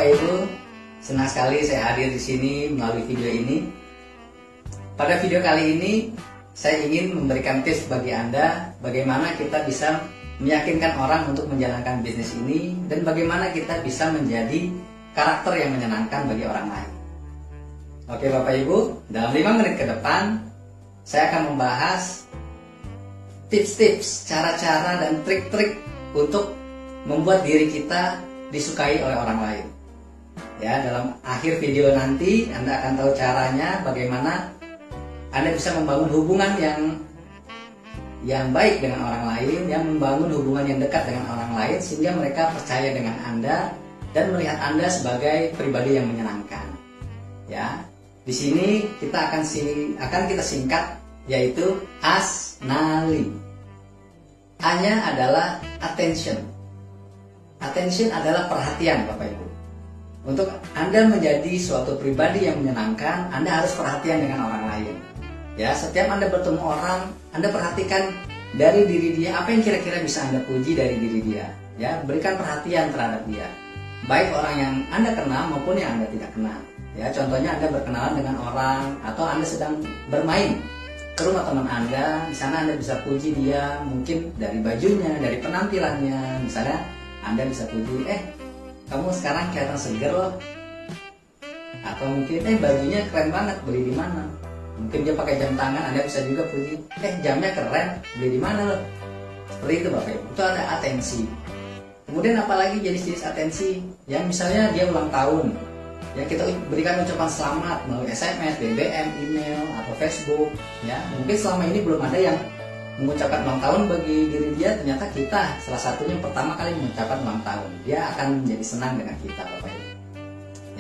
Ibu, senang sekali saya hadir di sini melalui video ini. Pada video kali ini, saya ingin memberikan tips bagi Anda bagaimana kita bisa meyakinkan orang untuk menjalankan bisnis ini dan bagaimana kita bisa menjadi karakter yang menyenangkan bagi orang lain. Oke Bapak Ibu, dalam 5 menit ke depan, saya akan membahas tips-tips, cara-cara dan trik-trik untuk membuat diri kita disukai oleh orang lain. Ya, dalam akhir video nanti Anda akan tahu caranya bagaimana Anda bisa membangun hubungan yang baik dengan orang lain, yang membangun hubungan yang dekat dengan orang lain sehingga mereka percaya dengan Anda dan melihat Anda sebagai pribadi yang menyenangkan. Ya, di sini kita akan kita singkat yaitu ASNALI. A-nya adalah attention. Attention adalah perhatian Bapak Ibu. Untuk Anda menjadi suatu pribadi yang menyenangkan, Anda harus perhatian dengan orang lain. Ya, setiap Anda bertemu orang, Anda perhatikan dari diri dia apa yang kira-kira bisa Anda puji dari diri dia. Ya, berikan perhatian terhadap dia. Baik orang yang Anda kenal maupun yang Anda tidak kenal. Ya, contohnya Anda berkenalan dengan orang atau Anda sedang bermain ke rumah teman Anda, di sana Anda bisa puji dia mungkin dari bajunya, dari penampilannya. Misalnya Anda bisa puji, kamu sekarang kelihatan seger loh. Atau mungkin, bajunya keren banget, beli di mana? Mungkin dia pakai jam tangan, Anda bisa juga puji, jamnya keren, beli di mana loh? Seperti itu Bapak Ibu, itu ada atensi. Kemudian apalagi jenis-jenis atensi, yang misalnya dia ulang tahun, ya kita berikan ucapan selamat melalui SMS, BBM, email, atau Facebook. Ya, mungkin selama ini belum ada yang mengucapkan ulang tahun bagi diri dia, ternyata kita salah satunya pertama kali mengucapkan ulang tahun. Dia akan menjadi senang dengan kita Bapak Ibu.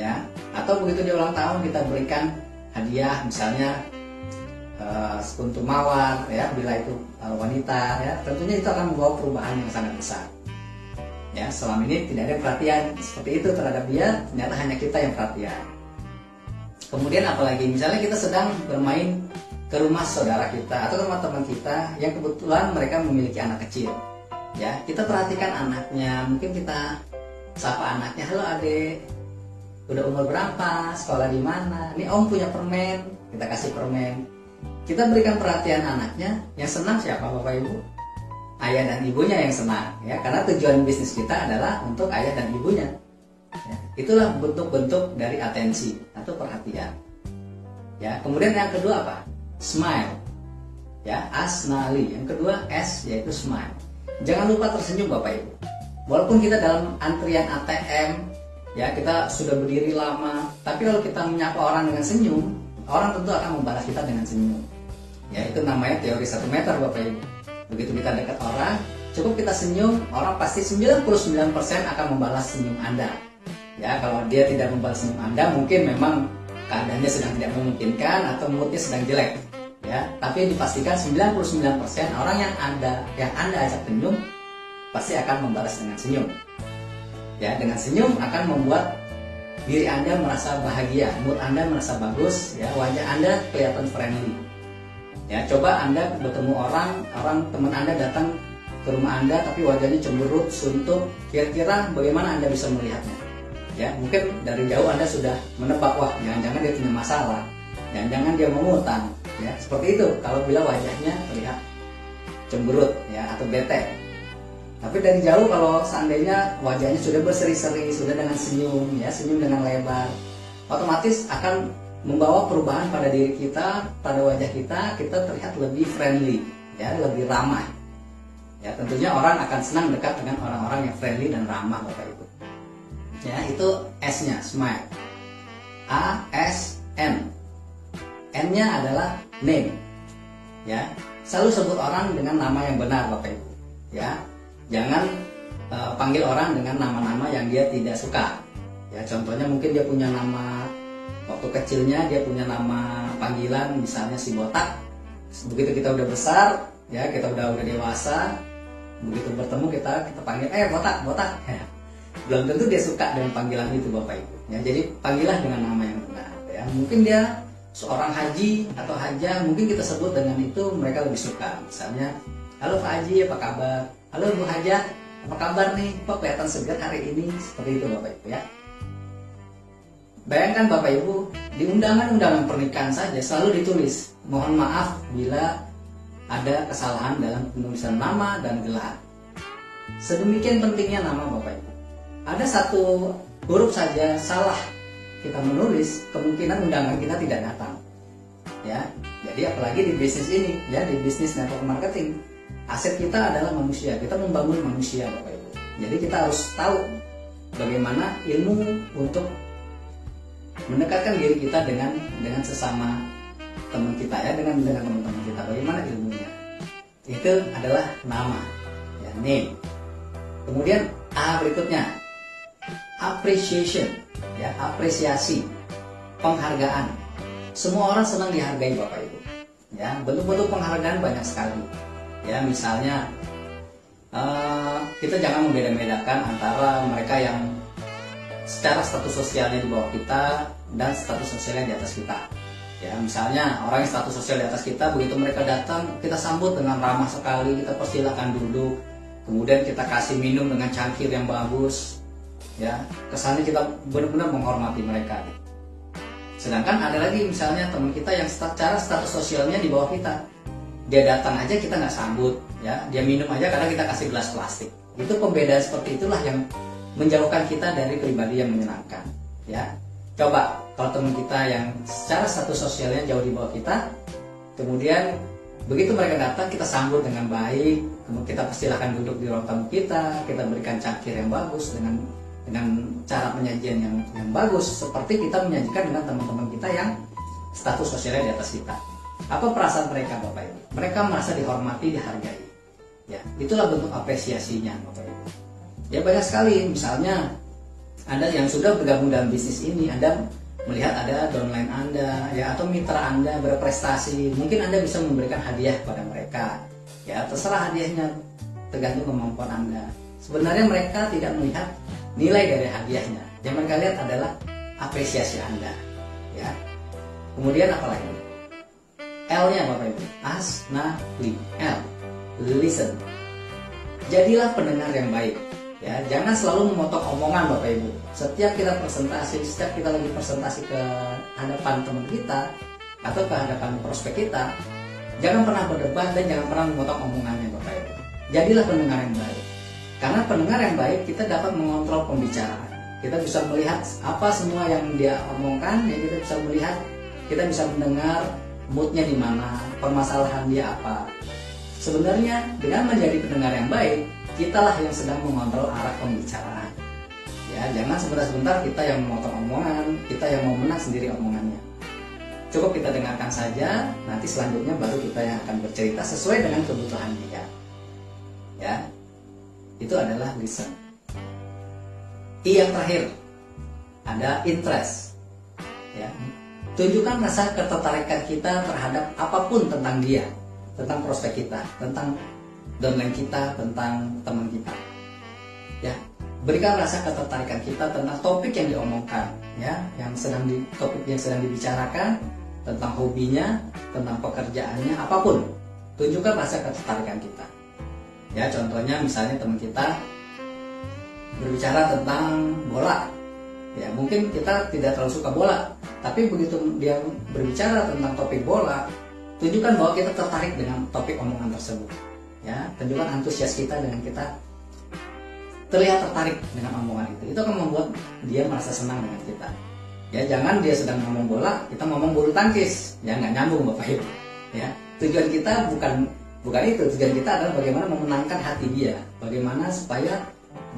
Ya, atau begitu dia ulang tahun kita berikan hadiah misalnya sekuntum mawar ya, bila itu wanita ya, tentunya itu akan membawa perubahan yang sangat besar. Ya, selama ini tidak ada perhatian seperti itu terhadap dia, ternyata hanya kita yang perhatian. Kemudian apalagi misalnya kita sedang bermain ke rumah saudara kita atau ke rumah teman kita yang kebetulan mereka memiliki anak kecil. Ya, kita perhatikan anaknya, mungkin kita sapa anaknya, halo adek, udah umur berapa, sekolah di mana, ini om punya permen, kita kasih permen. Kita berikan perhatian anaknya, yang senang siapa Bapak Ibu? Ayah dan ibunya yang senang, ya, karena tujuan bisnis kita adalah untuk ayah dan ibunya. Ya, itulah bentuk-bentuk dari atensi atau perhatian. Ya, kemudian yang kedua apa? Smile. Ya, ASNALI. Yang kedua S yaitu smile. Jangan lupa tersenyum Bapak Ibu. Walaupun kita dalam antrian ATM, ya kita sudah berdiri lama, tapi kalau kita menyapa orang dengan senyum, orang tentu akan membalas kita dengan senyum. Ya, itu namanya teori 1 meter Bapak Ibu. Begitu kita dekat orang, cukup kita senyum, orang pasti 99% akan membalas senyum Anda. Ya, kalau dia tidak membalas senyum Anda, mungkin memang keadaannya sedang tidak memungkinkan atau moodnya sedang jelek. Ya, tapi dipastikan 99% orang yang Anda ajak senyum pasti akan membalas dengan senyum. Ya, dengan senyum akan membuat diri Anda merasa bahagia, mood Anda merasa bagus, ya, wajah Anda kelihatan friendly. Ya, coba Anda bertemu orang teman Anda datang ke rumah Anda tapi wajahnya cemberut, suntuk, kira-kira bagaimana Anda bisa melihatnya? Ya, mungkin dari jauh Anda sudah menebak, wah, jangan-jangan dia punya masalah, jangan-jangan dia mau ngutang. Ya, seperti itu kalau bila wajahnya terlihat cemberut ya atau bete. Tapi dari jauh kalau seandainya wajahnya sudah berseri-seri, sudah dengan senyum, ya, senyum dengan lebar, otomatis akan membawa perubahan pada diri kita, pada wajah kita terlihat lebih friendly, ya, lebih ramah. Ya, tentunya orang akan senang dekat dengan orang-orang yang friendly dan ramah Bapak Ibu. Ya, itu S-nya, smile. A-S-N. N-nya adalah name. Ya, selalu sebut orang dengan nama yang benar Bapak Ibu. Ya, jangan panggil orang dengan nama-nama yang dia tidak suka. Ya, contohnya mungkin dia punya nama waktu kecilnya, dia punya nama panggilan misalnya si botak. Begitu kita udah besar, ya, kita udah dewasa, begitu bertemu kita panggil botak, botak. Ya, belum tentu dia suka dengan panggilan itu Bapak Ibu. Ya, jadi panggillah dengan nama yang benar. Ya, mungkin dia seorang haji atau hajah, mungkin kita sebut dengan itu mereka lebih suka. Misalnya, halo Pak Haji, apa kabar? Halo Bu Hajah, apa kabar nih? Kok kelihatan segar hari ini? Seperti itu Bapak Ibu ya. Bayangkan Bapak Ibu, di undangan-undangan pernikahan saja selalu ditulis, mohon maaf bila ada kesalahan dalam penulisan nama dan gelar. Sedemikian pentingnya nama Bapak Ibu. Ada satu huruf saja salah kita menulis, kemungkinan undangan kita tidak datang. Ya, jadi apalagi di bisnis ini, ya di bisnis network marketing, aset kita adalah manusia. Kita membangun manusia, Bapak Ibu. Jadi kita harus tahu bagaimana ilmu untuk mendekatkan diri kita dengan sesama teman kita, ya, dengan teman-teman kita. Bagaimana ilmunya? Itu adalah nama, ya, name. Kemudian A berikutnya, appreciation, ya, apresiasi, penghargaan. Semua orang senang dihargai, Bapak Ibu. Ya, bentuk-bentuk penghargaan banyak sekali. Ya, misalnya kita jangan membeda-bedakan antara mereka yang secara status sosialnya di bawah kita dan status sosialnya di atas kita. Ya, misalnya orang yang status sosial di atas kita, begitu mereka datang, kita sambut dengan ramah sekali, kita persilakan duduk, kemudian kita kasih minum dengan cangkir yang bagus. Ya, kesannya kita benar-benar menghormati mereka. Sedangkan ada lagi misalnya teman kita yang secara status sosialnya di bawah kita, dia datang aja kita nggak sambut, ya, dia minum aja karena kita kasih gelas plastik. Itu pembedaan seperti itulah yang menjauhkan kita dari pribadi yang menyenangkan. Ya, coba kalau teman kita yang secara status sosialnya jauh di bawah kita, kemudian begitu mereka datang kita sambut dengan baik, kemudian kita persilahkan duduk di ruang tamu kita berikan cangkir yang bagus dengan cara penyajian yang bagus, seperti kita menyajikan dengan teman-teman kita yang status sosialnya di atas kita. Apa perasaan mereka, Bapak Ibu? Mereka merasa dihormati, dihargai. Ya, itulah bentuk apresiasinya, Bapak Ibu. Ya, banyak sekali. Misalnya Anda yang sudah bergabung dalam bisnis ini, Anda melihat ada downline Anda, ya, atau mitra Anda berprestasi, mungkin Anda bisa memberikan hadiah kepada mereka. Ya, terserah hadiahnya, tergantung kemampuan Anda. Sebenarnya mereka tidak melihat nilai dari hadiahnya. Yang mereka lihat adalah apresiasi Anda. Ya. Kemudian apa lagi? L-nya Bapak Ibu, asnali. L, listen. Jadilah pendengar yang baik. Ya, jangan selalu memotong omongan Bapak Ibu. Setiap kita lagi presentasi ke hadapan teman kita atau ke hadapan prospek kita, jangan pernah berdebat dan jangan pernah memotong omongannya Bapak Ibu. Jadilah pendengar yang baik. Karena pendengar yang baik, kita dapat mengontrol pembicaraan. Kita bisa melihat apa semua yang dia omongkan, ya, kita bisa melihat, kita bisa mendengar moodnya di mana, permasalahan dia apa. Sebenarnya dengan menjadi pendengar yang baik, kitalah yang sedang mengontrol arah pembicaraan. Ya, jangan sebentar-sebentar kita yang memotong omongan, kita yang mau menang sendiri omongannya. Cukup kita dengarkan saja, nanti selanjutnya baru kita yang akan bercerita sesuai dengan kebutuhan dia. Ya, itu adalah listen. I yang terakhir ada interest. Ya, tunjukkan rasa ketertarikan kita terhadap apapun tentang dia, tentang prospek kita, tentang downline kita, tentang teman kita. Ya, berikan rasa ketertarikan kita tentang topik yang diomongkan, ya, topik yang sedang dibicarakan, tentang hobinya, tentang pekerjaannya, apapun. Tunjukkan rasa ketertarikan kita. Ya, contohnya misalnya teman kita berbicara tentang bola. Ya, mungkin kita tidak terlalu suka bola, tapi begitu dia berbicara tentang topik bola, tunjukkan bahwa kita tertarik dengan topik omongan tersebut. Ya, tunjukkan antusias kita dengan kita terlihat tertarik dengan omongan itu. Itu akan membuat dia merasa senang dengan kita. Ya, jangan dia sedang ngomong bola, kita ngomong bulu tangkis. Ya, nggak nyambung Bapak Ibu. Ya, tujuan kita bukan itu. Tujuan kita adalah bagaimana memenangkan hati dia. Bagaimana supaya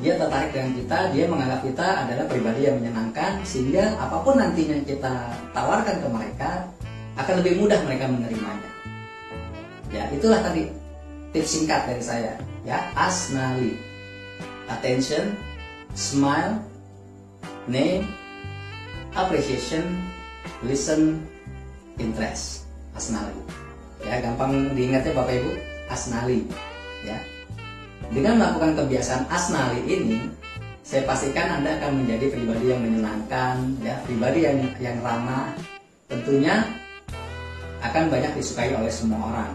dia tertarik dengan kita, dia menganggap kita adalah pribadi yang menyenangkan, sehingga apapun nantinya kita tawarkan ke mereka, akan lebih mudah mereka menerimanya. Ya, itulah tadi tips singkat dari saya. Ya, asnali. Attention, smile, name, appreciation, listen, interest. Asnali. Ya, gampang diingatnya Bapak Ibu, asnali. Ya. Dengan melakukan kebiasaan asnali ini, saya pastikan Anda akan menjadi pribadi yang menyenangkan, ya, pribadi yang ramah. Tentunya akan banyak disukai oleh semua orang.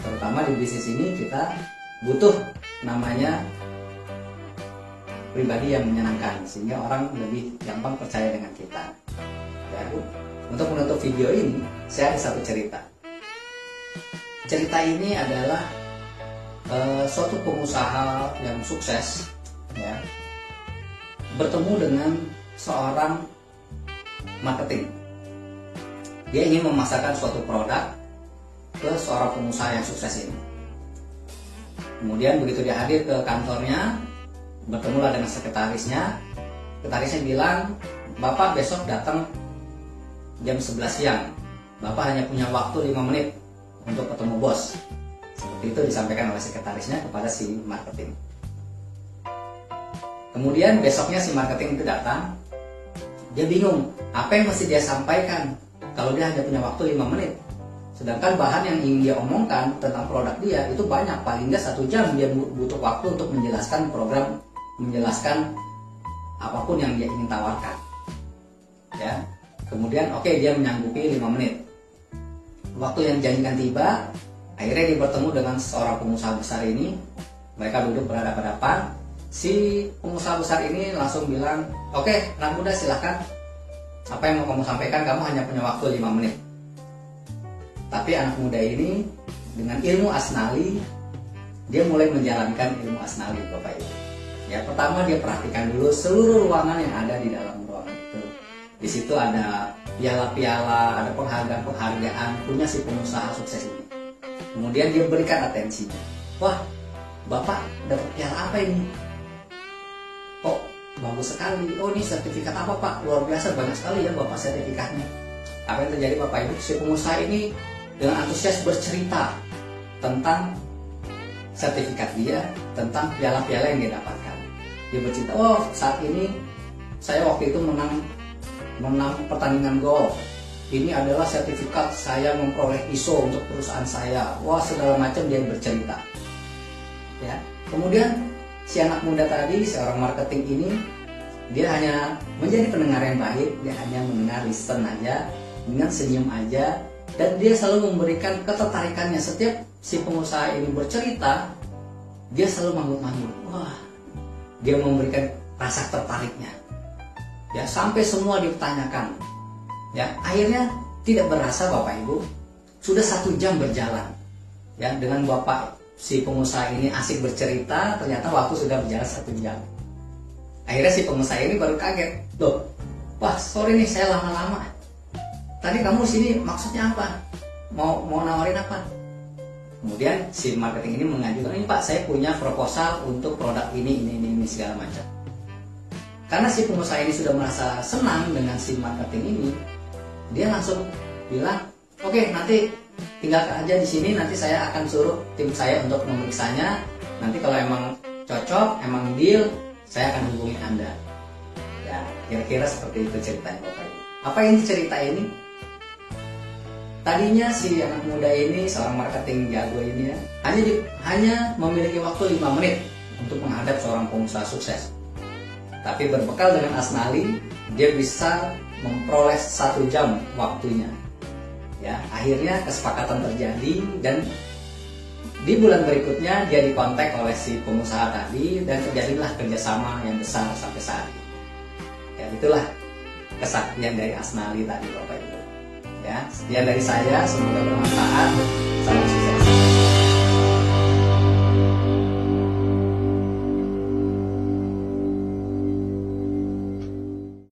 Terutama di bisnis ini kita butuh namanya pribadi yang menyenangkan, sehingga orang lebih gampang percaya dengan kita. Bapak Ibu. Untuk menutup video ini, saya ada satu cerita. Cerita ini adalah suatu pengusaha yang sukses, ya, bertemu dengan seorang marketing. Dia ingin memasarkan suatu produk ke seorang pengusaha yang sukses ini. Kemudian begitu dia hadir ke kantornya, bertemulah dengan sekretarisnya. Sekretarisnya bilang, "Bapak besok datang jam 11 siang. Bapak hanya punya waktu 5 menit untuk ketemu bos." Seperti itu disampaikan oleh sekretarisnya kepada si marketing. Kemudian besoknya si marketing itu datang. Dia bingung, apa yang mesti dia sampaikan kalau dia hanya punya waktu 5 menit. Sedangkan bahan yang ingin dia omongkan tentang produk dia itu banyak, paling nggak 1 jam dia butuh waktu untuk menjelaskan program, menjelaskan apapun yang dia ingin tawarkan. Ya, kemudian dia menyanggupi 5 menit. Waktu yang dijanjikan tiba, akhirnya dia bertemu dengan seorang pengusaha besar ini. Mereka duduk berhadapan-hadapan. Si pengusaha besar ini langsung bilang, "Oke, anak muda silahkan. Apa yang mau kamu sampaikan? Kamu hanya punya waktu 5 menit." Tapi anak muda ini dengan ilmu asnawi, dia mulai menjalankan ilmu asnawi, Bapak Ibu. Ya, pertama dia perhatikan dulu seluruh ruangan yang ada di dalam ruangan itu. Di situ ada piala-piala, ada penghargaan-penghargaan punya si pengusaha sukses ini. Kemudian dia berikan atensinya. "Wah, Bapak dapat piala apa ini? Oh, bagus sekali. Oh, ini sertifikat apa, Pak? Luar biasa, banyak sekali ya Bapak sertifikatnya." Apa yang terjadi, Bapak Ibu? Si pengusaha ini dengan antusias bercerita tentang sertifikat dia, tentang piala-piala yang dia dapatkan. Dia bercerita, "Oh, saat ini saya waktu itu menang pertandingan golf. Ini adalah sertifikat saya memperoleh ISO untuk perusahaan saya." Wah, segala macam dia bercerita. Ya. Kemudian si anak muda tadi, seorang marketing ini, dia hanya menjadi pendengar yang baik. Dia hanya mendengar, listen aja, dengan senyum aja, dan dia selalu memberikan ketertarikannya. Setiap si pengusaha ini bercerita, dia selalu manggut-manggut. Wah, dia memberikan rasa tertariknya. Ya, sampai semua ditanyakan. Ya, akhirnya tidak berasa, Bapak Ibu, sudah 1 jam berjalan. Ya, dengan Bapak si pengusaha ini asik bercerita, ternyata waktu sudah berjalan 1 jam. Akhirnya si pengusaha ini baru kaget. "Loh, wah, sorry nih saya lama-lama. Tadi kamu sini maksudnya apa? Mau nawarin apa?" Kemudian si marketing ini mengajukan, "Ini Pak, saya punya proposal untuk produk ini segala macam." Karena si pengusaha ini sudah merasa senang dengan si marketing ini, dia langsung bilang, "Oke, nanti tinggalkan aja di sini, nanti saya akan suruh tim saya untuk memeriksanya. Nanti kalau emang cocok, emang deal, saya akan hubungi Anda." Ya, kira-kira seperti itu ceritanya, Bapak Ibu. Apa yang cerita ini? Tadinya si anak muda ini, seorang marketing jago ini ya, hanya memiliki waktu 5 menit untuk menghadap seorang pengusaha sukses. Tapi berbekal dengan asnali, dia bisa memperoleh 1 jam waktunya. Ya, akhirnya kesepakatan terjadi, dan di bulan berikutnya dia dikontak oleh si pengusaha tadi, dan terjadilah kerjasama yang besar sampai saat ini. Ya, itulah kesaktian dari asnali tadi, Bapak Ibu. Ya, sekian dari saya, semoga bermanfaat. Salam sukses.